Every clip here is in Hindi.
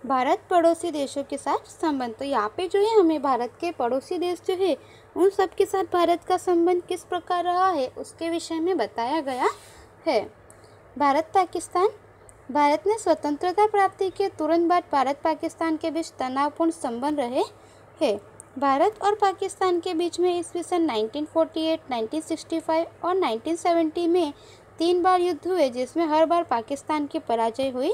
भारत पड़ोसी देशों के साथ संबंध। तो यहाँ पे जो है हमें भारत के पड़ोसी देश जो है उन सब के साथ भारत का संबंध किस प्रकार रहा है उसके विषय में बताया गया है। भारत पाकिस्तान। भारत ने स्वतंत्रता प्राप्ति के तुरंत बाद भारत पाकिस्तान के बीच तनावपूर्ण संबंध रहे हैं। भारत और पाकिस्तान के बीच में ईस्वी सन 1948, 1965 और 1970 में 3 बार युद्ध हुए, जिसमें हर बार पाकिस्तान की पराजय हुई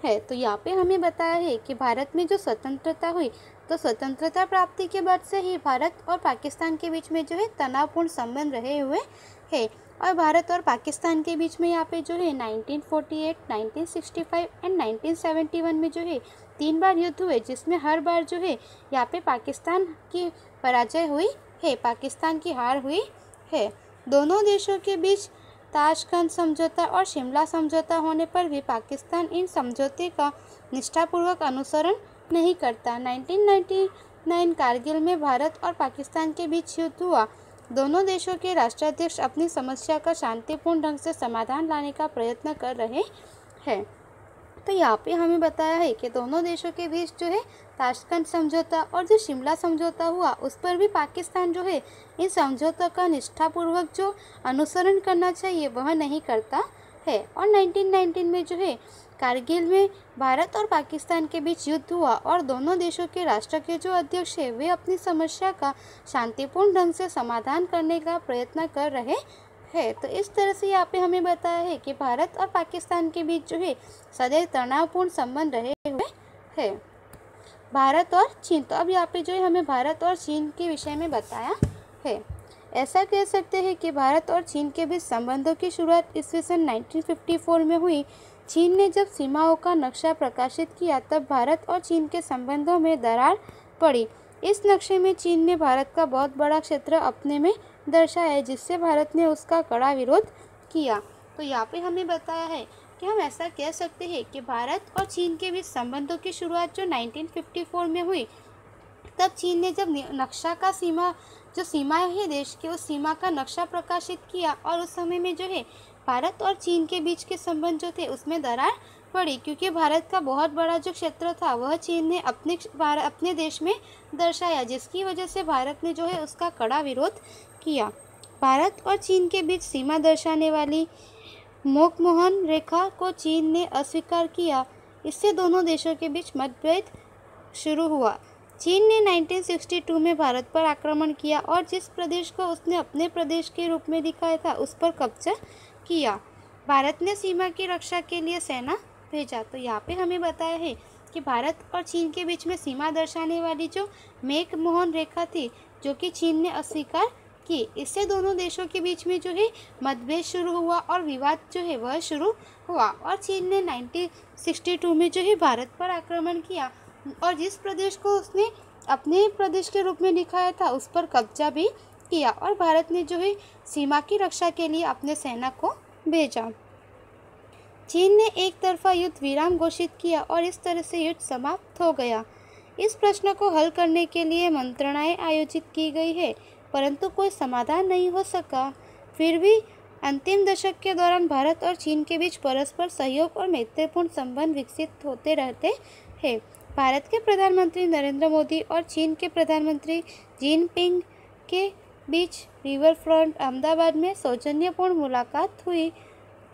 है। तो यहाँ पे हमें बताया है कि भारत में जो स्वतंत्रता हुई, तो स्वतंत्रता प्राप्ति के बाद से ही भारत और पाकिस्तान के बीच में जो है तनावपूर्ण संबंध रहे हुए हैं। और भारत और पाकिस्तान के बीच में यहाँ पे जो है 1948, 1965 एंड 1971 में जो है 3 बार युद्ध हुए, जिसमें हर बार जो है यहाँ पे पाकिस्तान की पराजय हुई है, पाकिस्तान की हार हुई है। दोनों देशों के बीच ताशकंद समझौता और शिमला समझौता होने पर भी पाकिस्तान इन समझौते का निष्ठापूर्वक अनुसरण नहीं करता। 1999 कारगिल में भारत और पाकिस्तान के बीच युद्ध हुआ। दोनों देशों के राष्ट्राध्यक्ष अपनी समस्या का शांतिपूर्ण ढंग से समाधान लाने का प्रयत्न कर रहे हैं। तो यहाँ पे हमें बताया है कि दोनों देशों के बीच जो है ताशकंद समझौता और जो शिमला समझौता हुआ, उस पर भी पाकिस्तान जो है इन समझौतों का निष्ठापूर्वक जो अनुसरण करना चाहिए वह नहीं करता है। और 1919 में जो है कारगिल में भारत और पाकिस्तान के बीच युद्ध हुआ और दोनों देशों के राष्ट्र के जो अध्यक्ष है वे अपनी समस्या का शांतिपूर्ण ढंग से समाधान करने का प्रयत्न कर रहे है। तो इस तरह से यहाँ पे हमें बताया है कि भारत और पाकिस्तान के बीच जो है सदैव तनावपूर्ण संबंध रहे हुए हैं। भारत और चीन। तो अब यहाँ पे जो है हमें भारत और चीन के विषय में बताया है। ऐसा कह सकते हैं कि भारत और चीन के बीच संबंधों की शुरुआत ईस्वी सन 1954 में हुई। चीन ने जब सीमाओं का नक्शा प्रकाशित किया तब भारत और चीन के संबंधों में दरार पड़ी। इस नक्शे में चीन ने भारत का बहुत बड़ा क्षेत्र अपने में दर्शाया है, जिससे भारत ने उसका कड़ा विरोध किया। तो यहाँ पे हमें बताया है कि हम ऐसा कह सकते हैं कि भारत और चीन के बीच संबंधों की शुरुआत जो 1954 में हुई, तब चीन ने जब नक्शा का सीमा है देश की, उस सीमा का नक्शा प्रकाशित किया और उस समय में जो है भारत और चीन के बीच के संबंध जो थे उसमें दरार पड़ी, क्योंकि भारत का बहुत बड़ा जो क्षेत्र था वह चीन ने अपने देश में दर्शाया, जिसकी वजह से भारत ने जो है उसका कड़ा विरोध किया। भारत और चीन के बीच सीमा दर्शाने वाली मैकमोहन रेखा को चीन ने अस्वीकार किया। इससे दोनों देशों के बीच मतभेद शुरू हुआ। चीन ने 1962 में भारत पर आक्रमण किया और जिस प्रदेश को उसने अपने प्रदेश के रूप में दिखाया था उस पर कब्जा किया। भारत ने सीमा की रक्षा के लिए सेना भेजा। तो यहाँ पे हमें बताया है कि भारत और चीन के बीच में सीमा दर्शाने वाली जो मैकमोहन रेखा थी, जो कि चीन ने अस्वीकार की, इससे दोनों देशों के बीच में जो है मतभेद शुरू हुआ और विवाद जो है वह शुरू हुआ। और चीन ने 1962 में जो है भारत पर आक्रमण किया और जिस प्रदेश को उसने अपने प्रदेश के रूप में दिखाया था उस पर कब्जा भी किया और भारत ने जो है सीमा की रक्षा के लिए अपने सेना को भेजा। चीन ने एक तरफा युद्ध विराम घोषित किया और इस तरह से युद्ध समाप्त हो गया। इस प्रश्न को हल करने के लिए मंत्रणाएं आयोजित की गई है, परंतु कोई समाधान नहीं हो सका। फिर भी अंतिम दशक के दौरान भारत और चीन के बीच परस्पर सहयोग और मैत्रीपूर्ण संबंध विकसित होते रहते हैं। भारत के प्रधानमंत्री नरेंद्र मोदी और चीन के प्रधानमंत्री जिनपिंग के बीच रिवर फ्रंट अहमदाबाद में सौजन्यपूर्ण मुलाकात हुई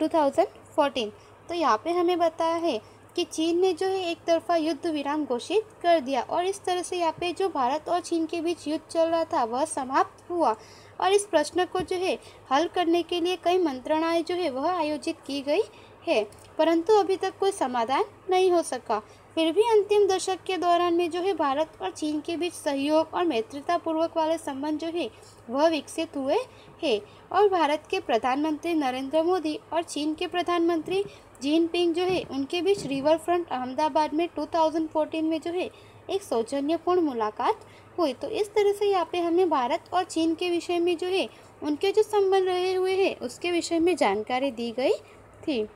2014। तो यहाँ पे हमें बताया है कि चीन ने जो है एक तरफा युद्ध विराम घोषित कर दिया और इस तरह से यहाँ पे जो भारत और चीन के बीच युद्ध चल रहा था वह समाप्त हुआ और इस प्रश्न को जो है हल करने के लिए कई मंत्रणाएं जो है वह आयोजित की गई है, परंतु अभी तक कोई समाधान नहीं हो सका। फिर भी अंतिम दशक के दौरान में जो है भारत और चीन के बीच सहयोग और मैत्रीतापूर्वक वाले संबंध जो है वह विकसित हुए हैं और भारत के प्रधानमंत्री नरेंद्र मोदी और चीन के प्रधानमंत्री जिनपिंग जो है उनके बीच रिवर फ्रंट अहमदाबाद में 2014 में जो है एक सौजन्यपूर्ण मुलाकात हुई। तो इस तरह से यहाँ पे हमें भारत और चीन के विषय में जो है उनके जो संबंध रहे हुए हैं उसके विषय में जानकारी दी गई थी।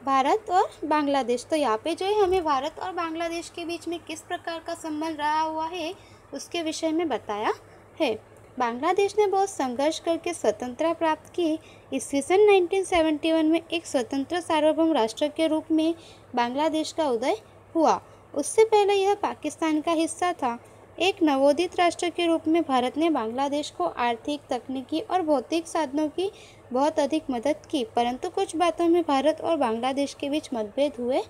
भारत और बांग्लादेश। तो यहाँ पे जो है हमें भारत और बांग्लादेश के बीच में किस प्रकार का संबंध रहा हुआ है उसके विषय में बताया है। बांग्लादेश ने बहुत संघर्ष करके स्वतंत्रता प्राप्त की। ईस्वी सन 1971 में एक स्वतंत्र सार्वभौम राष्ट्र के रूप में बांग्लादेश का उदय हुआ। उससे पहले यह पाकिस्तान का हिस्सा था। एक नवोदित राष्ट्र के रूप में भारत ने बांग्लादेश को आर्थिक, तकनीकी और भौतिक साधनों की बहुत अधिक मदद की, परंतु कुछ बातों में भारत और बांग्लादेश के बीच मतभेद हुए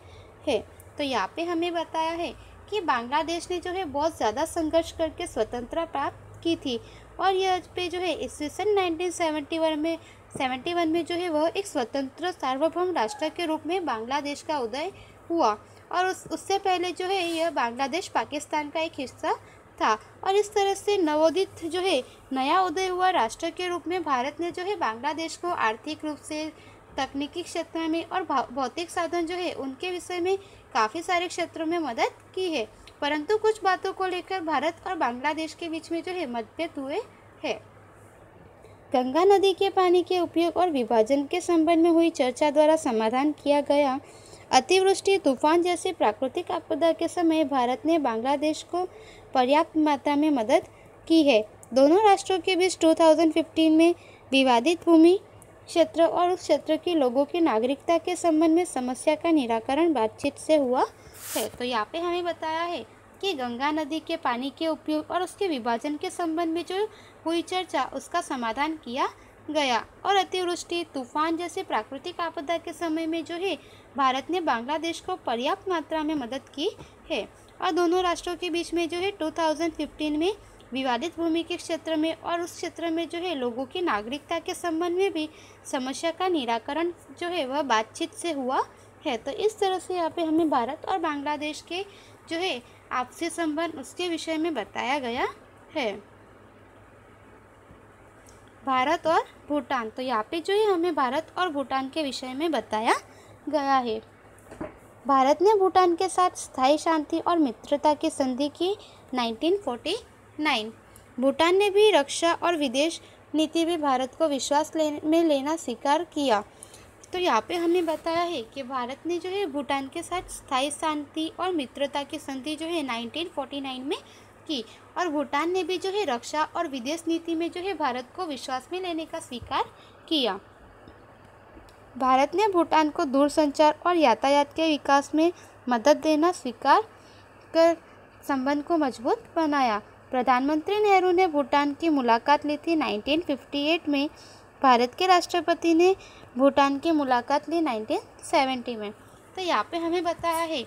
हैं। तो यहाँ पे हमें बताया है कि बांग्लादेश ने जो है बहुत ज़्यादा संघर्ष करके स्वतंत्रता प्राप्त की थी, और यह पे जो है ईस्वी सन 1971 में जो है वह एक स्वतंत्र सार्वभौम राष्ट्र के रूप में बांग्लादेश का उदय हुआ, और उससे पहले जो है यह बांग्लादेश पाकिस्तान का एक हिस्सा था। और इस तरह से नवोदित जो है नया उदय हुआ राष्ट्र के रूप में भारत ने जो है बांग्लादेश को आर्थिक रूप से, तकनीकी क्षेत्र में और भौतिक साधन जो है उनके विषय में काफ़ी सारे क्षेत्रों में मदद की है, परंतु कुछ बातों को लेकर भारत और बांग्लादेश के बीच में जो है मतभेद हुए हैं। गंगा नदी के पानी के उपयोग और विभाजन के संबंध में हुई चर्चा द्वारा समाधान किया गया। अतिवृष्टि, तूफान जैसी प्राकृतिक आपदा के समय भारत ने बांग्लादेश को पर्याप्त मात्रा में मदद की है। दोनों राष्ट्रों के बीच 2015 में विवादित भूमि क्षेत्र और उस क्षेत्र के लोगों की नागरिकता के संबंध में समस्या का निराकरण बातचीत से हुआ है। तो यहाँ पे हमें बताया है कि गंगा नदी के पानी के उपयोग और उसके विभाजन के संबंध में जो हुई चर्चा, उसका समाधान किया गया, और अतिवृष्टि, तूफान जैसे प्राकृतिक आपदा के समय में जो है भारत ने बांग्लादेश को पर्याप्त मात्रा में मदद की है। और दोनों राष्ट्रों के बीच में जो है 2015 में विवादित भूमि के क्षेत्र में और उस क्षेत्र में जो है लोगों की नागरिकता के संबंध में भी समस्या का निराकरण जो है वह बातचीत से हुआ है। तो इस तरह से यहाँ पे हमें भारत और बांग्लादेश के जो है आपसी संबंध, उसके विषय में बताया गया है। भारत और भूटान, तो यहाँ पे जो है हमें भारत और भूटान के विषय में बताया गया है। भारत ने भूटान के साथ स्थायी शांति और मित्रता की संधि की 1949। भूटान ने भी रक्षा और विदेश नीति में भारत को विश्वास में लेना स्वीकार किया। तो यहाँ पे हमें बताया है कि भारत ने जो है भूटान के साथ स्थायी शांति और मित्रता की संधि जो है 1949 में की, और भूटान ने भी जो है रक्षा और विदेश नीति में जो है भारत को विश्वास में लेने का स्वीकार किया। भारत ने भूटान को दूरसंचार और यातायात के विकास में मदद देना स्वीकार कर संबंध को मजबूत बनाया। प्रधानमंत्री नेहरू ने भूटान की मुलाकात ली थी 1958 में। भारत के राष्ट्रपति ने भूटान की मुलाकात ली 1970 में। तो यहाँ पे हमें बताया है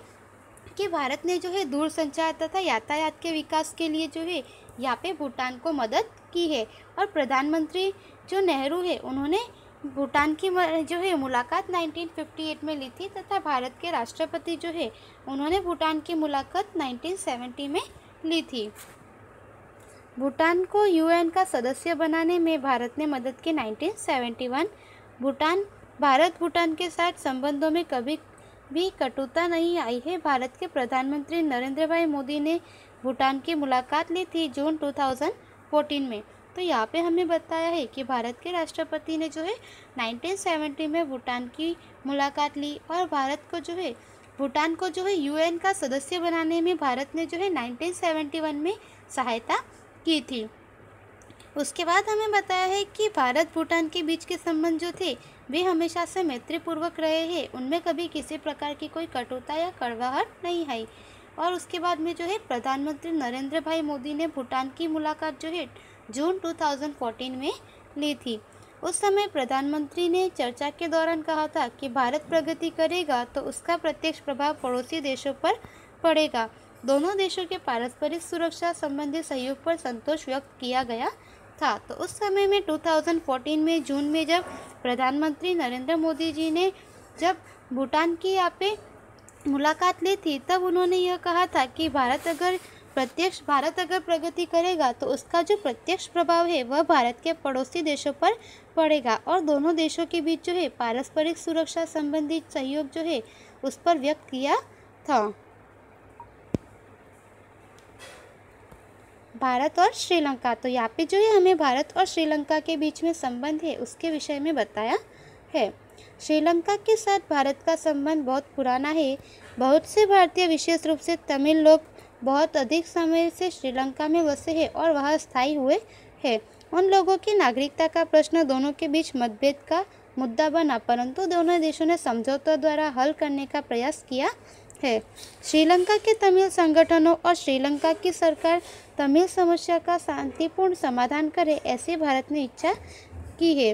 कि भारत ने जो है दूरसंचार तथा यातायात के विकास के लिए जो है यहाँ पे भूटान को मदद की है, और प्रधानमंत्री जो नेहरू है उन्होंने भूटान की जो है मुलाकात 1958 में ली थी, तथा भारत के राष्ट्रपति जो है उन्होंने भूटान की मुलाकात 1970 में ली थी। भूटान को यूएन का सदस्य बनाने में भारत ने मदद की 1971। भारत भूटान के साथ संबंधों में कभी भी कटुता नहीं आई है। भारत के प्रधानमंत्री नरेंद्र भाई मोदी ने भूटान की मुलाकात ली थी जून 2014 में। तो यहाँ पे हमें बताया है कि भारत के राष्ट्रपति ने जो है 1970 में भूटान की मुलाकात ली, और भारत को जो है भूटान को जो है यूएन का सदस्य बनाने में भारत ने जो है 1971 में सहायता की थी। उसके बाद हमें बताया है कि भारत भूटान के बीच के संबंध जो थे वे हमेशा से मैत्रीपूर्वक रहे हैं, उनमें कभी किसी प्रकार की कोई कटुता या कड़वाहट नहीं आई। और उसके बाद में जो है प्रधानमंत्री नरेंद्र भाई मोदी ने भूटान की मुलाकात जो है जून 2014 में ली थी। उस समय प्रधानमंत्री ने चर्चा के दौरान कहा था कि भारत प्रगति करेगा तो उसका प्रत्यक्ष प्रभाव पड़ोसी देशों पर पड़ेगा। दोनों देशों के पारस्परिक सुरक्षा संबंधी सहयोग पर संतोष व्यक्त किया गया था। तो उस समय में 2014 में जून में जब प्रधानमंत्री नरेंद्र मोदी जी ने जब भूटान की यहाँ पे मुलाकात ली थी, तब उन्होंने यह कहा था कि भारत अगर प्रगति करेगा तो उसका जो प्रत्यक्ष प्रभाव है वह भारत के पड़ोसी देशों पर पड़ेगा, और दोनों देशों के बीच जो है पारस्परिक सुरक्षा संबंधी सहयोग जो है उस पर व्यक्त किया था। भारत और श्रीलंका, तो यहाँ पे जो है हमें भारत और श्रीलंका के बीच में संबंध है उसके विषय में बताया है। श्रीलंका के साथ भारत का संबंध बहुत पुराना है। बहुत से भारतीय, विशेष रूप से तमिल लोग बहुत अधिक समय से श्रीलंका में बसे हैं और वहाँ स्थायी हुए है। उन लोगों की नागरिकता का प्रश्न दोनों के बीच मतभेद का मुद्दा बना, परंतु दोनों देशों ने समझौतों द्वारा हल करने का प्रयास किया है। श्रीलंका के तमिल संगठनों और श्रीलंका की सरकार तमिल समस्या का शांतिपूर्ण समाधान करे, ऐसी भारत ने इच्छा की है।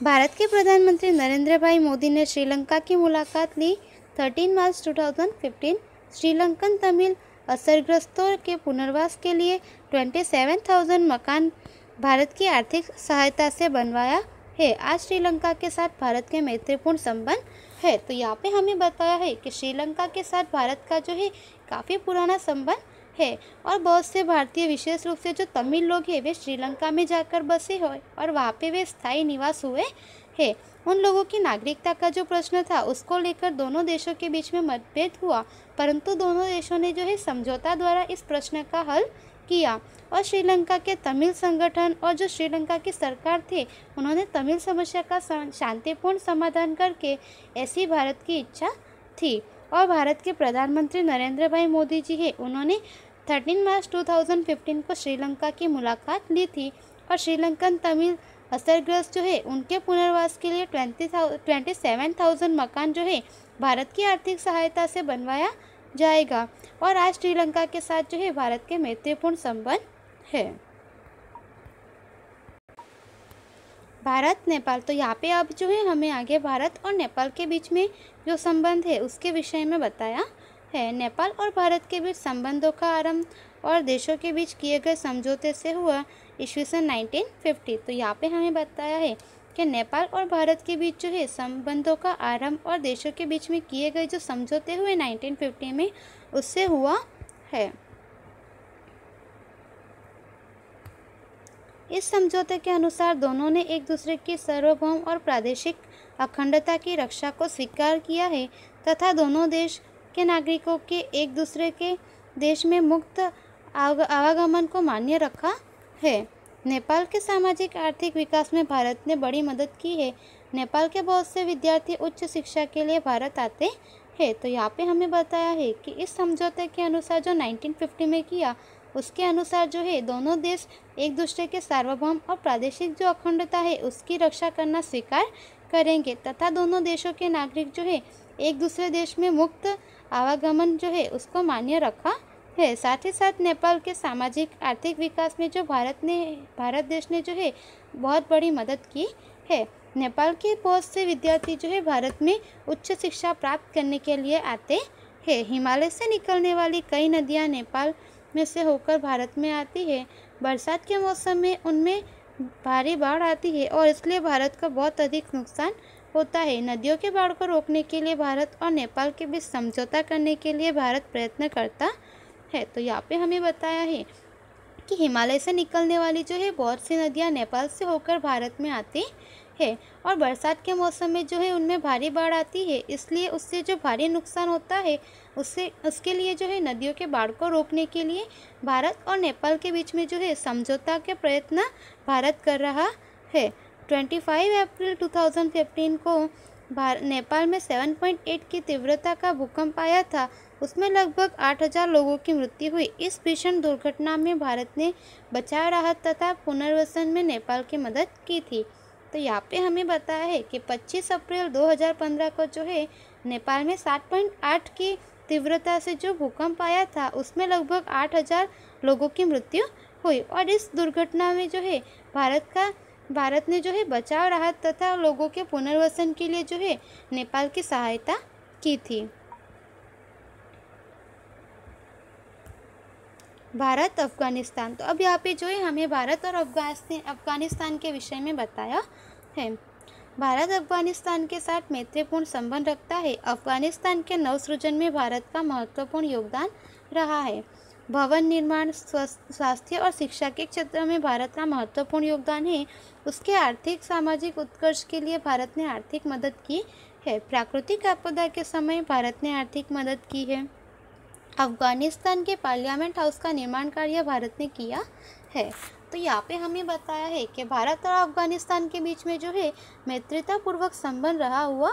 भारत के प्रधानमंत्री नरेंद्र भाई मोदी ने श्रीलंका की मुलाकात ली। 13 मार्च 2015 श्रीलंकन तमिल असरग्रस्तों के पुनर्वास के लिए 27,000 मकान भारत की आर्थिक सहायता से बनवाया है। आज श्रीलंका के साथ भारत के मैत्रीपूर्ण संबंध है। तो यहाँ पे हमें बताया है कि श्रीलंका के साथ भारत का जो है काफ़ी पुराना संबंध है और बहुत से भारतीय, विशेष रूप से जो तमिल लोग हैं, वे श्रीलंका में जाकर बसे हुए और वहाँ पे वे स्थायी निवास हुए हैं। उन लोगों की नागरिकता का जो प्रश्न था उसको लेकर दोनों देशों के बीच में मतभेद हुआ, परंतु दोनों देशों ने जो है समझौता द्वारा इस प्रश्न का हल किया और श्रीलंका के तमिल संगठन और जो श्रीलंका की सरकार थे, उन्होंने तमिल समस्या का शांतिपूर्ण समाधान करके, ऐसी भारत की इच्छा थी। और भारत के प्रधानमंत्री नरेंद्र भाई मोदी जी है, उन्होंने 13 मार्च 2015 को श्रीलंका की मुलाकात ली थी और श्रीलंकन तमिल असरग्रस्त जो है उनके पुनर्वास के लिए 27,000 मकान जो है भारत की आर्थिक सहायता से बनवाया जाएगा और आज श्रीलंका के साथ जो है भारत के मैत्रीपूर्ण संबंध है। भारत नेपाल, तो यहाँ पे अब जो है हमें आगे भारत और नेपाल के बीच में जो संबंध है उसके विषय में बताया है। नेपाल और भारत के बीच संबंधों का आरंभ और देशों के बीच किए गए समझौते से हुआ ईस्वीसन 1950। तो यहाँ पे हमें बताया है कि नेपाल और भारत के बीच जो है संबंधों का आरंभ और देशों के बीच में किए गए जो समझौते हुए 1950 में, उससे हुआ है। इस समझौते के अनुसार दोनों ने एक दूसरे की सार्वभौम और प्रादेशिक अखंडता की रक्षा को स्वीकार किया है तथा दोनों देश के नागरिकों के एक दूसरे के देश में मुक्त आवागमन को मान्य रखा है। नेपाल के सामाजिक आर्थिक विकास में भारत ने बड़ी मदद की है। नेपाल के बहुत से विद्यार्थी उच्च शिक्षा के लिए भारत आते हैं। तो यहाँ पे हमें बताया है कि इस समझौते के अनुसार जो 1950 में किया, उसके अनुसार जो है दोनों देश एक दूसरे के सार्वभौम और प्रादेशिक जो अखंडता है उसकी रक्षा करना स्वीकार करेंगे तथा दोनों देशों के नागरिक जो है एक दूसरे देश में मुक्त आवागमन जो है उसको मान्य रखा है। साथ ही साथ नेपाल के सामाजिक आर्थिक विकास में जो भारत देश ने जो है बहुत बड़ी मदद की है। नेपाल के बहुत से विद्यार्थी जो है भारत में उच्च शिक्षा प्राप्त करने के लिए आते हैं। हिमालय से निकलने वाली कई नदियां नेपाल में से होकर भारत में आती है। बरसात के मौसम में उनमें भारी बाढ़ आती है और इसलिए भारत का बहुत अधिक नुकसान होता है। नदियों के बाढ़ को रोकने के लिए भारत और नेपाल के बीच समझौता करने के लिए भारत प्रयत्न करता है। तो यहाँ पे हमें बताया है कि हिमालय से निकलने वाली जो है बहुत सी नदियाँ नेपाल से होकर भारत में आती है और बरसात के मौसम में जो है उनमें भारी बाढ़ आती है, इसलिए उससे जो भारी नुकसान होता है उसके लिए जो है नदियों के बाढ़ को रोकने के लिए भारत और नेपाल के बीच में जो है समझौता के प्रयत्न भारत कर रहा है। 25 अप्रैल 2015 को नेपाल में 7.8 की तीव्रता का भूकंप आया था। उसमें लगभग 8,000 लोगों की मृत्यु हुई। इस भीषण दुर्घटना में भारत ने बचाव, राहत तथा पुनर्वसन में नेपाल की मदद की थी। तो यहाँ पे हमें बताया है कि 25 अप्रैल 2015 को जो है नेपाल में 7.8 की तीव्रता से जो भूकंप आया था उसमें लगभग 8,000 लोगों की मृत्यु हुई और इस दुर्घटना में जो है भारत ने जो है बचाव, राहत तथा लोगों के पुनर्वसन के लिए जो है नेपाल की सहायता की थी। भारत अफगानिस्तान, तो अब यहाँ पे जो है हमें भारत और अफगानिस्तान के विषय में बताया है। भारत अफगानिस्तान के साथ मैत्रीपूर्ण संबंध रखता है। अफगानिस्तान के नवसृजन में भारत का महत्वपूर्ण योगदान रहा है। भवन निर्माण, स्वास्थ्य और शिक्षा के क्षेत्र में भारत का महत्वपूर्ण योगदान है। उसके आर्थिक सामाजिक उत्कर्ष के लिए भारत ने आर्थिक मदद की है। प्राकृतिक आपदा के समय भारत ने आर्थिक मदद की है। अफगानिस्तान के पार्लियामेंट हाउस का निर्माण कार्य भारत ने किया है। तो यहाँ पे हमें बताया है कि भारत और अफगानिस्तान के बीच में जो है मैत्रीतापूर्वक संबंध रहा हुआ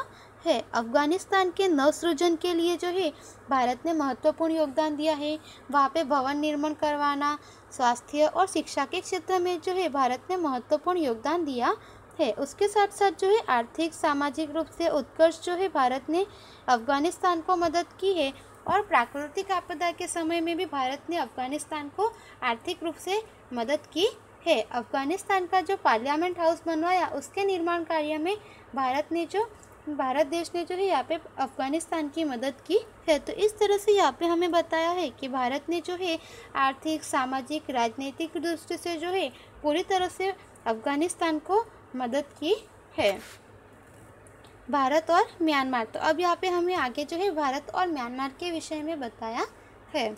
है। अफगानिस्तान के नवसृजन के लिए जो है भारत ने महत्वपूर्ण योगदान दिया है। वहाँ पे भवन निर्माण करवाना, स्वास्थ्य और शिक्षा के क्षेत्र में जो है भारत ने महत्वपूर्ण योगदान दिया है। उसके साथ साथ जो है आर्थिक सामाजिक रूप से उत्कर्ष जो है भारत ने अफगानिस्तान को मदद की है। और प्राकृतिक आपदा के समय में भी भारत ने अफगानिस्तान को आर्थिक रूप से मदद की है। अफगानिस्तान का जो पार्लियामेंट हाउस बनवाया, उसके निर्माण कार्य में भारत देश ने जो है यहाँ पे अफगानिस्तान की मदद की है। तो इस तरह से यहाँ पे हमें बताया है कि भारत ने जो है आर्थिक, सामाजिक, राजनीतिक दृष्टि से जो है पूरी तरह से अफगानिस्तान को मदद की है। भारत और म्यांमार, तो अब यहाँ पे हमें आगे जो है भारत और म्यांमार के विषय में बताया है।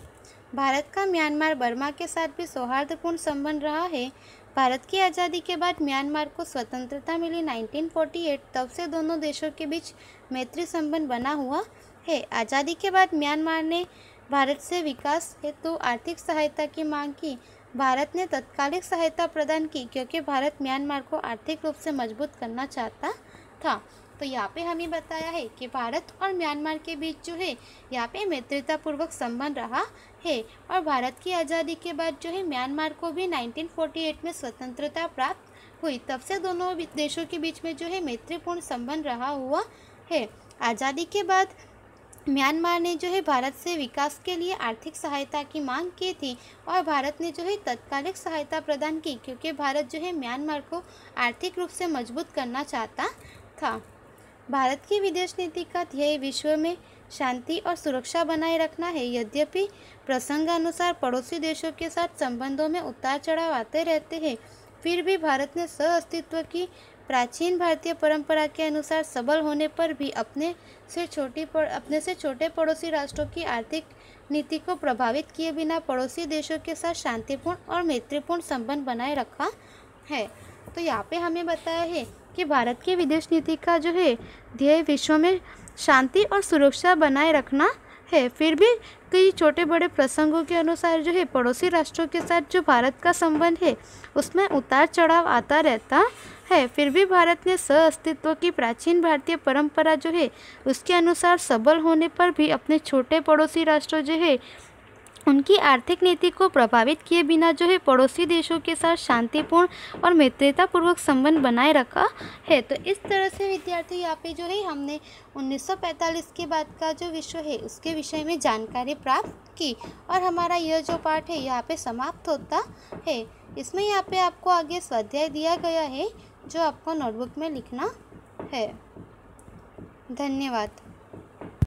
भारत का म्यांमार बर्मा के साथ भी सौहार्दपूर्ण संबंध रहा है। भारत की आज़ादी के बाद म्यांमार को स्वतंत्रता मिली 1948, तब से दोनों देशों के बीच मैत्री संबंध बना हुआ है। आज़ादी के बाद म्यांमार ने भारत से विकास हेतु आर्थिक सहायता की मांग की। भारत ने तत्कालिक सहायता प्रदान की क्योंकि भारत म्यांमार को आर्थिक रूप से मजबूत करना चाहता था। तो यहाँ पे हमें बताया है कि भारत और म्यांमार के बीच जो है यहाँ पे मित्रतापूर्वक संबंध रहा है। और भारत की आज़ादी के बाद जो है म्यांमार को भी 1948 में स्वतंत्रता प्राप्त हुई, तब से दोनों देशों के बीच में जो है मैत्रीपूर्ण संबंध रहा हुआ है। आज़ादी के बाद म्यांमार ने जो है भारत से विकास के लिए आर्थिक सहायता की मांग की थी और भारत ने जो है तत्कालिक सहायता प्रदान की क्योंकि भारत जो है म्यांमार को आर्थिक रूप से मजबूत करना चाहता था। भारत की विदेश नीति का ध्येय विश्व में शांति और सुरक्षा बनाए रखना है। यद्यपि प्रसंगानुसार पड़ोसी देशों के साथ संबंधों में उतार चढ़ाव आते रहते हैं, फिर भी भारत ने सह-अस्तित्व की प्राचीन भारतीय परंपरा के अनुसार सबल होने पर भी अपने से छोटे पड़ोसी राष्ट्रों की आर्थिक नीति को प्रभावित किए बिना पड़ोसी देशों के साथ शांतिपूर्ण और मैत्रीपूर्ण संबंध बनाए रखा है। तो यहाँ पे हमें बताया है कि भारत की विदेश नीति का जो है ध्येय विश्व में शांति और सुरक्षा बनाए रखना है। फिर भी कई छोटे बड़े प्रसंगों के अनुसार जो है पड़ोसी राष्ट्रों के साथ जो भारत का संबंध है उसमें उतार चढ़ाव आता रहता है। फिर भी भारत ने सह अस्तित्व की प्राचीन भारतीय परंपरा जो है उसके अनुसार सबल होने पर भी अपने छोटे पड़ोसी राष्ट्रों जो है उनकी आर्थिक नीति को प्रभावित किए बिना जो है पड़ोसी देशों के साथ शांतिपूर्ण और मित्रतापूर्वक संबंध बनाए रखा है। तो इस तरह से विद्यार्थी यहाँ पे जो है हमने 1945 के बाद का जो विश्व है उसके विषय में जानकारी प्राप्त की और हमारा यह जो पाठ है यहाँ पे समाप्त होता है। इसमें यहाँ पे आपको आगे स्वाध्याय दिया गया है जो आपको नोटबुक में लिखना है। धन्यवाद।